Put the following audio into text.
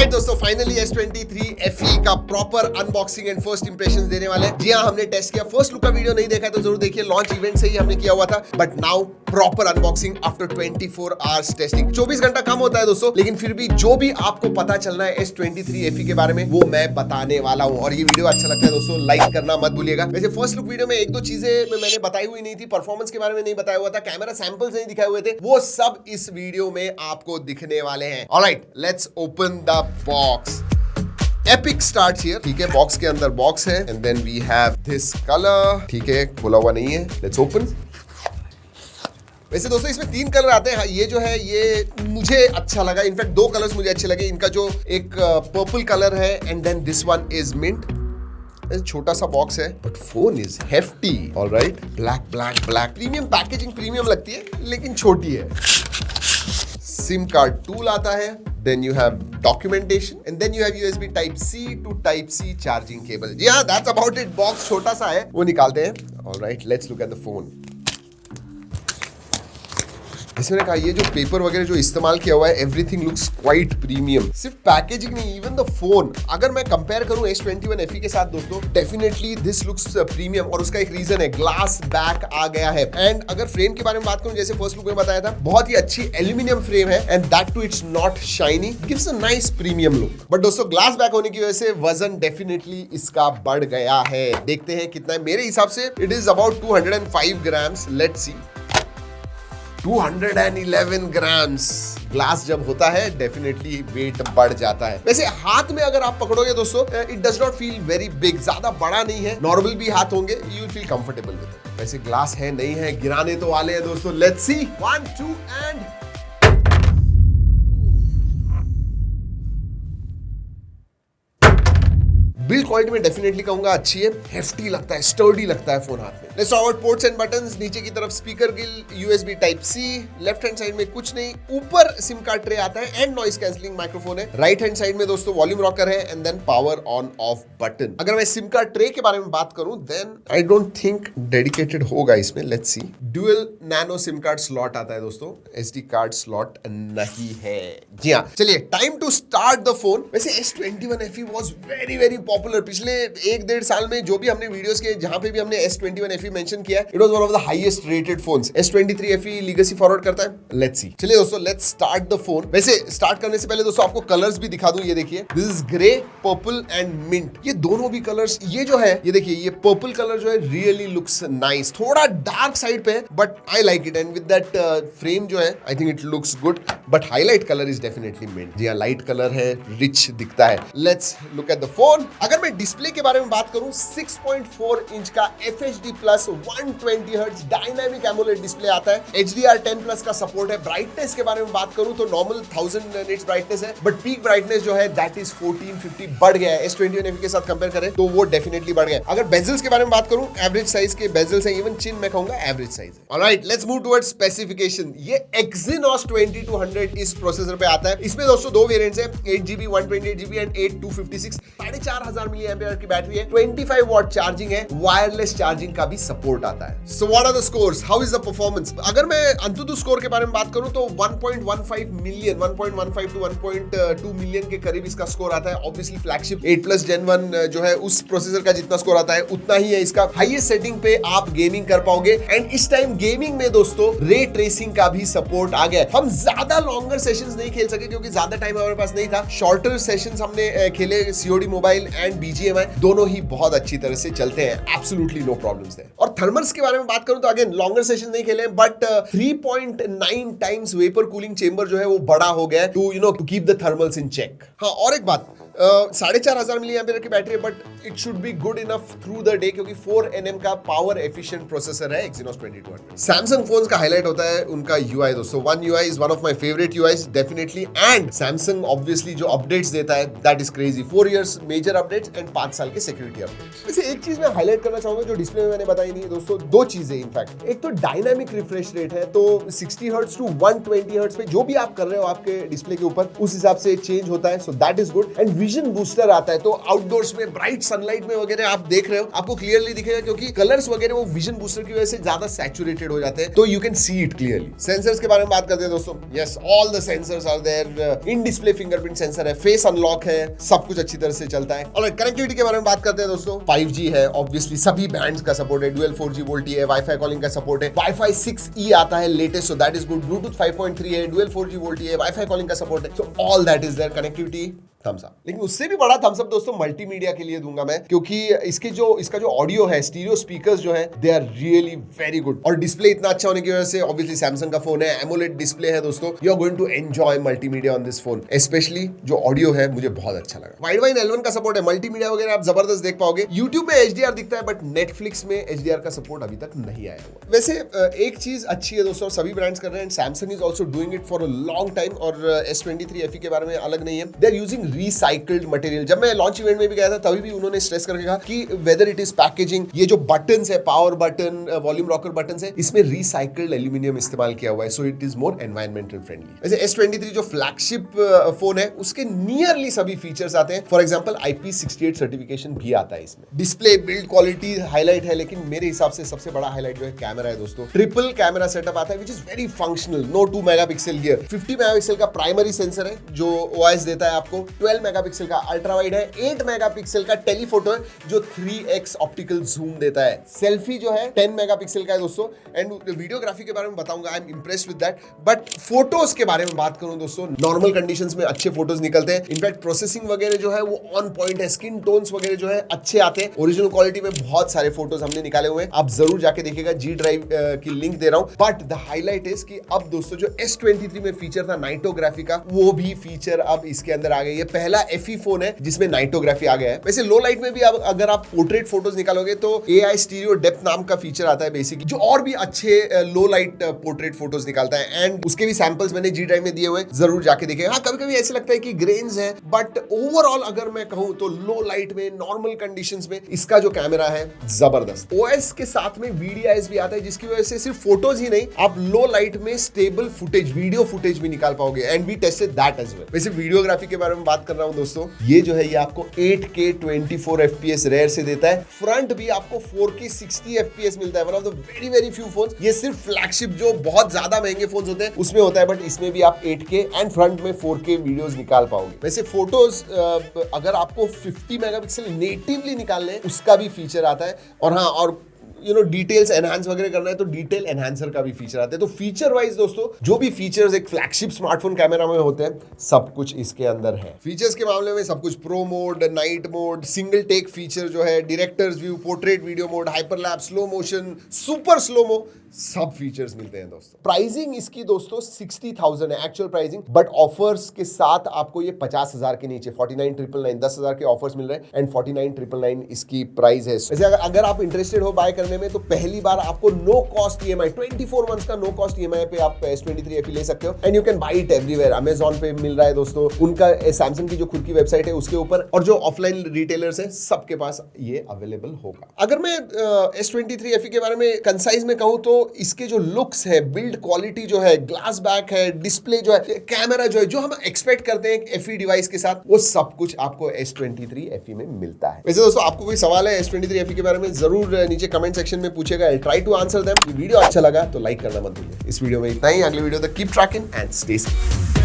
Alright दोस्तों, finally S23 FE का proper unboxing and first impressions देने वाले हैं। जी हाँ, हमने टेस्ट किया। फर्स्ट लुक का वीडियो नहीं देखा है तो जरूर देखिए, लॉन्च इवेंट से ही हमने किया हुआ था। But now proper unboxing after 24 hours testing. 24 घंटा कम होता है दोस्तों, लेकिन फिर भी जो भी आपको पता चलना है S23 FE के बारे में वो मैं बताने वाला हूँ। और ये वीडियो अच्छा लगता है दोस्तों, लाइक करना मत भूलिएगा। वैसे फर्स्ट लुक वीडियो में एक दो चीजें मैंने बताई हुई नहीं थी, परफॉर्मेंस के बारे में नहीं बताया हुआ था, कैमरा सैंपल्स नहीं दिखाए हुए थे, वो सब इस वीडियो में आपको दिखने वाले हैं। Alright, let's open the box. Epic starts here, ठीक है। बॉक्स के अंदर बॉक्स है and then we have this colour, ठीक है, खुला हुआ नहीं है। Let's open. वैसे दोस्तों इसमें 3 कलर आते हैं। ये जो है ये मुझे अच्छा लगा, इनफैक्ट 2 कलर्स मुझे अच्छे लगे। इनका जो एक पर्पल कलर है and then this one is mint. छोटा सा बॉक्स है but phone is hefty. Alright, black black black, premium packaging, premium लगती है लेकिन छोटी है। सिम कार्ड टूल आता है, then you have documentation and then you have USB type C to type C charging cable. जी हाँ, that's about it. Box छोटा सा है, वो निकालते हैं। Alright, let's look at the phone. जैसे मैंने कहा, ये जो पेपर वगैरह जो इस्तेमाल किया हुआ है, एवरीथिंग लुक्स क्वाइट प्रीमियम। सिर्फ पैकेजिंग नहीं, इवन द फोन अगर मैं कंपेयर करूं S21 FE के साथ दोस्तों, डेफिनेटली दिस लुक्स प्रीमियम। और उसका एक रीजन है, ग्लास बैक आ गया है। एंड अगर फ्रेम के बारे में बात करूं, जैसे फर्स्ट लुक में बताया था, बहुत ही अच्छी एल्यूमिनियम फ्रेम है and that too it's not shiny, gives a nice premium look. But दोस्तों ग्लास बैक होने की वजह से वजन डेफिनेटली इसका बढ़ गया है। देखते हैं कितना है। मेरे हिसाब से it is about 205 grams. Let's see, 211 grams. Glass जब होता है डेफिनेटली वेट बढ़ जाता है। वैसे हाथ में अगर आप पकड़ोगे दोस्तों, it does not feel very big, ज्यादा बड़ा नहीं है। नॉर्मल भी हाथ होंगे, you will feel comfortable with it. वैसे ग्लास है नहीं है, गिराने तो वाले हैं दोस्तों। Let's see, 1 2 and build quality में डेफिनेटली कहूंगा अच्छी है। हेफ्टी लगता है, स्टर्डी लगता है फोन हाथ में। Let's talk about ports and buttons. नीचे की तरफ speaker grill, USB type C। Left hand side में कुछ नहीं, ऊपर सिम कार्ड ट्रे आता है एंड नॉइस कैंसलिंग माइक्रोफोन है। राइट हैंड साइड में दोस्तों वॉल्यूम रॉकर है and then power on off button. अगर मैं सिम कार्ड ट्रे के बारे में बात करूं, then I don't think dedicated होगा इसमें। Let's see, dual nano SIM card slot आता है दोस्तों, SD कार्ड स्लॉट नहीं है। जी हाँ, चलिए time to start the phone. वैसे S21 FE was very very popular. पिछले 1-1.5 साल में जो भी हमने वीडियोस के जहां पे भी हमने S21 FE मेंशन किया है, it was one of the highest rated phones. S23 FE legacy forward करता है। Let's see. चलिए दोस्तों, लेट्स स्टार्ट द फोन। वैसे स्टार्ट करने से पहले दोस्तों आपको कलर्स भी दिखा दूं। ये देखिए, this is grey, purple and mint. ये दोनों भी कलर्स, ये जो है, ये देखिए, ये पर्पल कलर जो है रियली लुक्स नाइस। थोड़ा डार्क साइड पे है but I like it. And with that frame जो है, I think it looks good. But highlight colour is definitely mint. जी हाँ, लाइट कलर है, रिच दिखता है। Let's look at the phone. अगर मैं डिस्प्ले के बारे में बात करूं, 6.4 इंच का FHD plus 120 hertz dynamic AMOLED display आता है। HDR10 प्लस का सपोर्ट है। ब्राइटनेस के बारे में बात करूं तो नॉर्मल 1000 निट्स ब्राइटनेस है, बट पीक ब्राइटनेस जो है दैट इज 1450 बढ़ गया है। S21 FE के साथ कंपेयर करें तो वो डेफिनेटली बढ़ गया है। अगर बेजल्स के बारे में बात करूं, एवरेज साइज के बेजल्स हैं, इवन चिन मैं कहूंगा एवरेज साइज है। Alright, let's move towards specification. ये Exynos 2200 इस प्रोसेसर पे आता है। इसमें दोस्तों 2 वेरिएंट्स है, 8GB 128GB एंड 8256। 4500 mAh की बैटरी है, 25 वॉट चार्जिंग है, वायरलेस चार्जिंग का भी सपोर्ट आता है। So what are the scores, how is the performance? अगर मैं अंतुतु स्कोर के बारे में बात करूं तो 1.15 मिलियन, 1.15 टू 1.2 मिलियन के करीब इसका स्कोर आता है। ऑब्वियसली फ्लैगशिप 8+ Gen 1 जो है उस प्रोसेसर का जितना स्कोर आता है उतना ही है इसका। हाईएस्ट सेटिंग पे आप गेमिंग कर पाओगे एंड इस टाइम गेमिंग में दोस्तों रे ट्रेसिंग का भी सपोर्ट आ गया। हम ज्यादा लॉन्गर सेशंस नहीं खेल सके क्योंकि ज्यादा टाइम हमारे पास नहीं था। शॉर्टर सेशंस हमने खेले, COD मोबाइल एंड BGMI दोनों ही बहुत अच्छी तरह से चलते हैं। एब्सोल्युटली नो प्रॉब्लम्स है। और थर्मल्स के बारे में बात करूं तो अगेन लॉन्गर सेशन नहीं खेले, but 3.9 times vapour cooling chamber जो है वो बड़ा हो गया है to keep the thermals in check. हाँ, और एक बात, 4500 mAh की बैटरी है but it should be good enough through the day क्योंकि 4 nm का पावर एफिशिएंट प्रोसेसर है Exynos 2200। सैमसंग फोन्स का हाईलाइट होता है उनका UI दोस्तों। One UI is one of my favourite UIs definitely. And Samsung obviously जो अपडेट्स देता है that is crazy. 4 years major updates and 5 साल के सिक्योरिटी अपडेट्स। वैसे एक चीज मैं हाईलाइट करना चाहूंगा जो डिस्प्ले में मैंने बताई नहीं दोस्तों, 2 चीजें इनफैक्ट। एक तो डायनामिक रिफ्रेश रेट है, तो 60 हर्ट्ज टू 120 हर्ट्ज पे जो भी आप कर रहे हो आपके डिस्प्ले के ऊपर उस हिसाब से चेंज होता है, सो that is good. And vision booster आता है, तो आउटडोर्स में ब्राइट सनलाइट में वगैरह आप देख रहे हो, आपको क्लियरली दिखेगा क्योंकि कलर्स वगैरह वो विजन बूस्टर की वजह से ज्यादा सैचुरेटेड हो जाते हैं, तो you can see it clearly. Sensors के बारे में बात करते हैं दोस्तों, yes all the sensors are there, in display fingerprint sensor है, फेस अनलॉक है, सब कुछ अच्छी तरह से चलता है। और कनेक्टिविटी के बारे में बात करते हैं दोस्तों, 5G है, ऑब्वियसली सभी बैंड्स का सपोर्ट है, डुअल 4G वोल्टी है, वाईफाई कॉलिंग का सपोर्ट है, वाईफाई 6E आता है latest, so that is good, Bluetooth 5.3 है, डुअल 4G वोल्टी है, वाईफाई कॉलिंग का सपोर्ट है, so all that is there, connectivity thumbs up. लेकिन उससे भी बड़ा थम्स अप दोस्तों मल्टीमीडिया के लिए दूंगा मैं, क्योंकि इसका जो ऑडियो है, स्टीरियो स्पीकर्स जो है, they are really very good, और डिस्प्ले इतना अच्छा होने की वजह से, ऑब्वियसली सैमसंग का फोन है, एमोलेड डिस्प्ले है दोस्तों, you are going to enjoy multimedia on this phone, specially जो ऑडियो है मुझे बहुत अच्छा लगा। वाइडवाइन L1 का सपोर्ट है, मल्टीमीडिया वगैरह आप जबरदस्त देख पाओगे। यूट्यूब में HDR दिखता है, बट नेटफ्लिक्स में HDR का सपोर्ट अभी तक नहीं आया हुआ। वैसे एक चीज अच्छी है दोस्तों, सभी ब्रांड्स कर रहे हैं, Samsung is also doing it for a long time, और S23 FE के बारे में अलग नहीं है, they are using recycled material. जब मैं लॉन्च इवेंट में भी गया था तभी भी उन्होंने स्ट्रेस करके कहा कि वेदर इट इज पैकेजिंग, ये जो बटन्स है, power button, volume rocker buttons है, इसमें रिसाइकल्ड एल्यूमिनियम इस्तेमाल किया हुआ है, so it is more environmental friendly. वैसे S23 जो फ्लैगशिप फोन है, उसके नियरली सभी फीचर्स आते हैं। फॉर एग्जांपल IP68 सर्टिफिकेशन भी आता है इसमें। डिस्प्ले बिल्ड क्वालिटी हाईलाइट है, लेकिन मेरे हिसाब से सबसे बड़ा हाईलाइट जो है कैमरा है दोस्तों। ट्रिपल कैमरा सेटअप आता है, which is very functional, no 2 megapixel here. 50 megapixel का प्राइमरी सेंसर है जो OIS देता है आपको, 12 मेगापिक्सल का अल्ट्रा वाइड है, 8 मेगापिक्सल का टेलीफोटो है जो 3x ऑप्टिकल जूम देता है। सेल्फी जो है 10 मेगापिक्सल का है दोस्तों, एंड वीडियोग्राफी के बारे में बताऊंगा, I am impressed with that. But photos के बारे में बात करूं दोस्तों, नॉर्मल कंडीशंस में अच्छे फोटोज निकलते हैं, इनफैक्ट प्रोसेसिंग वगैरह जो है वो ऑन पॉइंट है, स्किन टोन्स वगैरह जो है अच्छे आते हैं। ओरिजिनल क्वालिटी में बहुत सारे फोटोज हमने निकाले हुए हैं, आप जरूर जाके देखिएगा, G ड्राइव की लिंक दे रहा हूं। बट द हाईलाइट इज कि अब दोस्तों जो S23 में फीचर था नाइटोग्राफी का, वो भी फीचर अब इसके अंदर आ गई है। पहला FE फोन है जिसमें नाइटोग्राफी आ गया है। वैसे लो लाइट में भी अगर आप पोर्ट्रेट फोटोज निकालोगे तो AI स्टीरियो डेप्थ नाम का फीचर आता है बेसिकली, जो और भी अच्छे लो लाइट पोर्ट्रेट फोटोज निकालता है, एंड उसके भी सैंपल्स मैंने G ड्राइव में दिए हुए, जरूर जाके देखें। हाँ, कभी कभी ऐसे लगता है कि ग्रेन्स है, बट ओवरऑल अगर मैं कहूं तो लो लाइट में, नॉर्मल कंडीशंस में इसका जो कैमरा है जबरदस्त। OS के साथ में VDIS भी आता है, जिसकी वजह से सिर्फ फोटोज ही नहीं, आप लो लाइट में स्टेबल फुटेज, वीडियो फुटेज भी निकाल पाओगे, and we tested that as well. वैसे वीडियोग्राफी के बारे में बात कर रहा हूं दोस्तों, ये जो है ये आपको 8K 24 FPS रेयर से देता है। फ्रंट भी आपको 4K 60 FPS मिलता है, one of the very very few phones. ये सिर्फ फ्लैगशिप जो बहुत ज्यादा महंगे फोन्स होते हैं उसमें होता है, बट इसमें भी आप 8K एंड फ्रंट में 4K वीडियोस निकाल पाओगे। वैसे फोटोज अगर आपको 50 मेगापिक्सल नेटिवली निकालने हैं, उसका भी फीचर आता है। और हाँ, और डिटेल्स एनहांस वगैरह करना है तो डिटेल एनहांसर का भी फीचर आता है। तो फीचर वाइज दोस्तों जो भी फीचर्स एक फ्लैगशिप स्मार्टफोन कैमरा में होते हैं, सब कुछ इसके अंदर है। फीचर्स के मामले में सब कुछ, pro mode, night mode, single take feature जो है, director's view, portrait video mode, hyperlapse, slow motion, super slomo, सब फीचर्स मिलते हैं दोस्तों। प्राइसिंग इसकी दोस्तों 60,000 है एक्चुअल प्राइसिंग, बट ऑफर्स के साथ आपको ये 50,000 के नीचे 49,999, 10,000 के ऑफर्स मिल रहे हैं, एंड 49,999 इसकी प्राइस है। वैसे अगर आप इंटरेस्टेड हो बाय करने में, तो पहली बार आपको नो कॉस्ट EMI 24 मंथ्स का नो कॉस्ट EMI पे आप S23 FE ले सकते हो, and you can buy it everywhere. Amazon पे मिल रहा है दोस्तों, उनका सैमसंग की जो खुद की वेबसाइट है उसके ऊपर, और जो ऑफलाइन रिटेलर्स है सबके पास ये अवेलेबल होगा। अगर मैं S23 FE के बारे में कंसाइज में कहूं तो इसके जो लुक्स है, बिल्ड क्वालिटी जो है, ग्लास बैक है, डिस्प्ले जो है, कैमरा जो है, जो हम एक्सपेक्ट करते हैं एक FE डिवाइस के साथ, वो सब कुछ आपको S23 FE में मिलता है। वैसे दोस्तों आपको कोई सवाल है S23 FE के बारे में, जरूर नीचे कमेंट सेक्शन में पूछेगा, I try to answer them. ये वीडियो अच्छा लगा तो लाइक करना मत भूलिए। इस वीडियो में इतना ही, अगले वीडियो तक keep trekking and stay safe.